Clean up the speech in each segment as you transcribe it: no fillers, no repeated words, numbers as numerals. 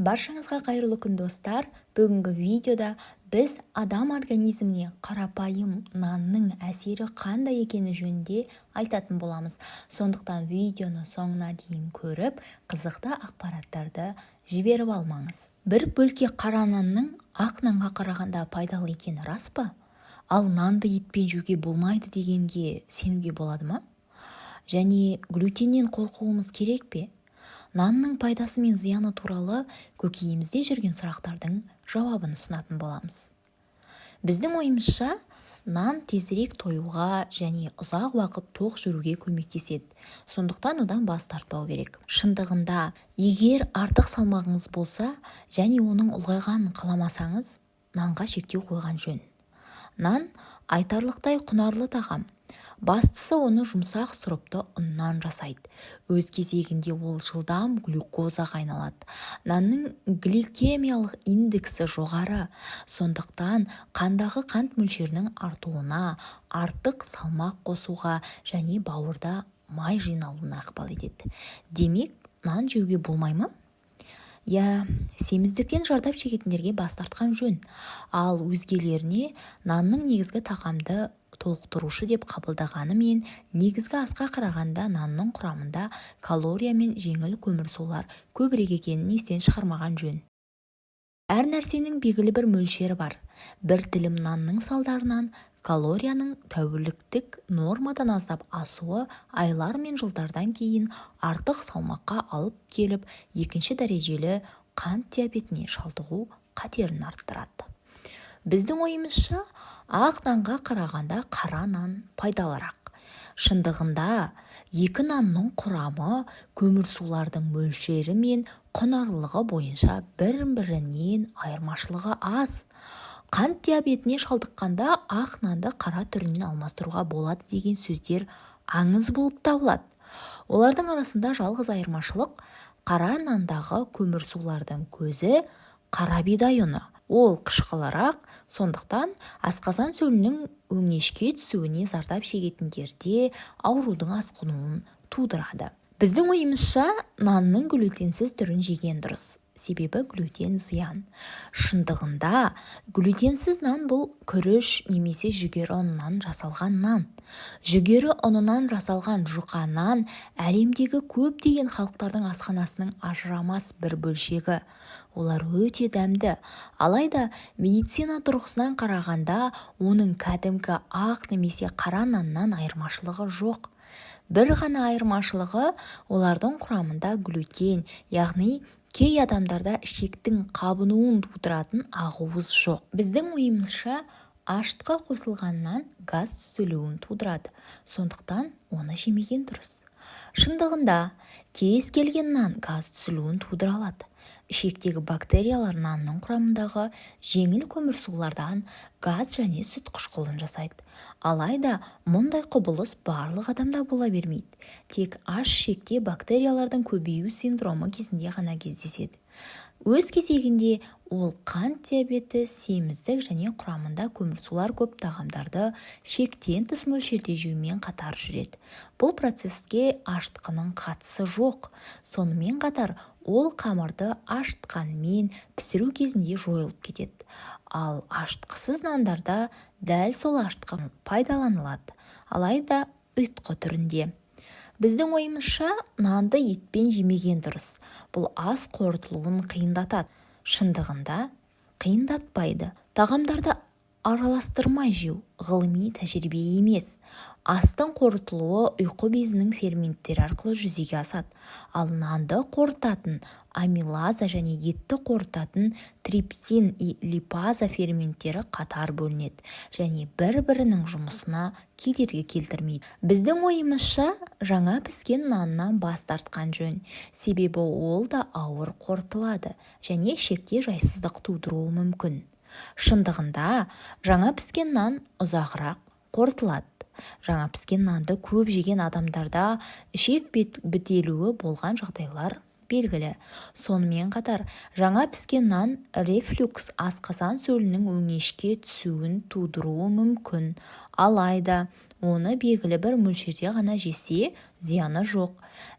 Баршаңызға қайырлы күн достар. Бүгінгі видеода біз адам организміне қарапайым нанның әсері қандай екені жөнінде айтатын боламыз. Сондықтан видеоны соңына дейін көріп, қызықты ақпараттарды жіберіп алмаңыз. Бір бөлке қара нанның ақ нанға қарағанда пайдалы екені рас па? Ал нанды етпен жеуге болмайды дегенге сенуге болады ма? Және глютеннен қорқуымыз керек пе? Нанның пайдасы мен зияны туралы көкейімізде жүрген сұрақтардың жауабын ұсынатын боламыз. Біздің ойымызша, нан тезірек тойуға және ұзақ уақыт тоқ жүруге көмектеседі. Сондықтан одан бас тартпау керек. Шындығында, егер артық салмағыңыз болса және оның ұлғайғанын қаламасаңыз, нанға шектеу қойған жөн. Нан айтарлықтай құнарлы тағам. Бастысы оны жұмсақ сұрыпты ұннан жасайды. Өз кезегінде ол жылдам глюкозаға айналады. Нанның гликемиялық индексі жоғары, сондықтан қандағы қант мөлшерінің артуына, артық салмақ қосуға және бауырда май жиналуына ықпал етеді. Демек, нан жеуге болмай ма? Семіздіктен жардап шегетіндерге бас тартқан жөн. Ал өзгелеріне нанның негізгі тағамды толықтырушы деп қабылдағанымен, негізгі асқа қарағанда нанның құрамында калория мен жеңіл көмірсулар көбірек екенін естен шығармаған жөн. Әр нәрсенің белгілі бір мөлшері бар. Бір тілім нанның салдарынан калорияның тәуліктік нормадан аздап асуы айлар мен жылдардан кейін артық салмаққа алып келіп, екінші дәрежелі қант диабетіне шалдығу қатерін арттырады. Біздің ойымызша, ақ нанға қарағанда қара нан пайдалырақ. Шындығында, екі нанның құрамы, көмірсулардың мөлшері мен құнарлылығы бойынша бір-бірінен айырмашылығы аз. Қант диабетіне шалдыққанда ақ нанды қара түрінен алмастыруға болады деген сөздер аңыз болып табылады. Олардың арасында жалғыз айырмашылық қара нандағы көмірсулардың көзі қара бидай ұны. Ол қышқылырақ, сондықтан асқазан сөлінің өңешке түсуіне зардап шегетіндерде аурудың асқынуын тудырады. Біздің ойымызша, нанның глютенсіз түрін жеген дұрыс. Себебі глютен зиян. Шындығында, глютенсіз нан бұл күріш немесе жүгері ұнынан жасалған нан. Жүгері ұнынан жасалған жұқа нан әлемдегі көптеген халықтардың асханасының ажырамас бір бөлшегі. Олар өте дәмді. Алайда медицина тұрғысынан қарағанда оның кәдімгі ақ немесе қара наннан айырмашылығы жоқ. Бір ғана айырмашылығы олардың құрамында глютен, яғни кей адамдарда ішектің қабынуын тудыратын ақуыз жоқ. Біздің ойымызша, ашытқа қосылған нан газ түзілуін тудырады. Сондықтан оны жемеген дұрыс. Шындығында, кез келген нан газ түзілуін тудыра алады. Ішектегі бактериялар нанның құрамындағы жеңіл көмірсулардан газ және сүт қышқылын жасайды. Алайда, мұндай құбылыс барлық адамда бола бермейді. Тек аш ішекте бактериялардың көбею синдромы кезінде ғана кездеседі. Өз кезегінде, ол қант диабеті, семіздік және құрамында көмірсулар көп тағамдарды шектен тыс мөлшерде жеумен қатар жүреді. Бұл процеске ашытқының қатысы жоқ. Сонымен қатар, ол қамырды ашытқанмен пісіру кезінде жойылып кетеді. Ал ашытқысыз нандарда дәл сол ашытқы пайдаланылады. Алайда ұйытқы түрінде. Біздің ойымызша, нанды етпен жемеген дұрыс. Бұл ас қорытылуын қиындатады. Шындығында қиындатпайды. Тағамдарды араластырмай жеу ғылыми тәжірибе емес. Астың қорытылуы ұйқы безінің ферменттері арқылы жүзеге асады. Ал нанды қорытатын амилаза және етті қорытатын трипсин и липаза ферменттері қатар бөлінеді және бір-бірінің жұмысына кедергі келтірмейді. Біздің ойымызша, жаңа піскен наннан бас тартқан жөн. Себебі ол да ауыр қорытылады және ішекте жайсыздық тудыруы мүмкін. Шындығында, жаңа піскен нан ұзағырақ қорытылады. Жаңа піскен нанды көп жеген адамдарда ішек бітелуі болған жағдайлар белгілі. Сонымен қатар, жаңа піскен нан рефлюкс асқазан сөлінің өңешке түсуін тудыруы мүмкін. Алайда, оны белгілі бір мөлшерде ғана жесе зияны жоқ.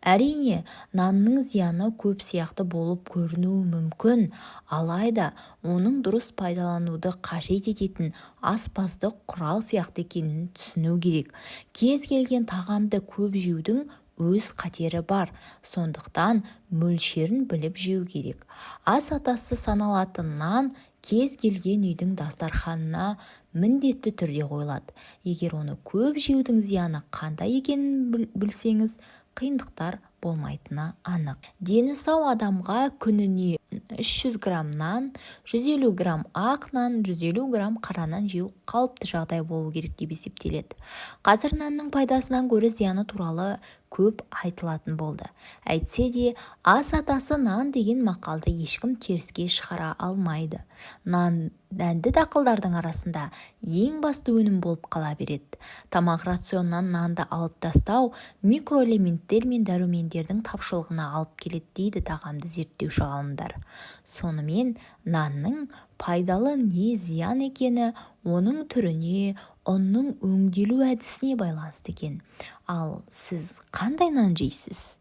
Әрине, нанның зияны көп сияқты болып көрінуі мүмкін, алайда оның дұрыс пайдалануды қажет ететін аспаздық құрал сияқты екенін түсіну керек. Кез келген тағамды көп жеудің өз қатері бар, сондықтан мөлшерін біліп жеу керек. Ас атасы саналатын нан кез келген үйдің дастарханына міндетті түрде қойылады. Егер оны көп жеудің зияны қандай екенін білсеңіз, қиындықтар болмайтыны анық. Дені сау адамға күніне 300 грамм нан, 150 грамм ақ нан, 150 грамм қара нан жеу қалыпты жағдай болу керек деп есептеледі. Қазір нанның пайдасынан гөрі зияны туралы көп айтылатын болды. Әйтсе де, ас атасы нан деген мақалды ешкім теріске шығара алмайды. Нан дәнді дақылдардың арасында ең басты өнім болып қала береді. Тамақ рационнан нанды алып тастау микроэлементтер мен дәрумендердің тапшылығына алып келеді дейді тағамды зерттеуші ғалымдар. Сонымен нанның пайдалы не зиян екені оның түріне, ұнның өңделу әдісіне байланысты екен. Ал сіз қандай нан жейсіз?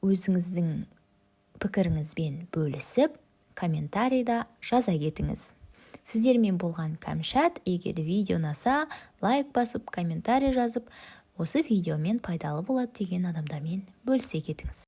Өзіңіздің пікіріңізбен бөлісіп, комментарийда жаза кетіңіз. Сіздермен болған Кәмшат. Егер видео ұнаса, лайк басып, комментарий жазып, осы видеомен пайдалы болады деген адамдармен бөлісе кетіңіз.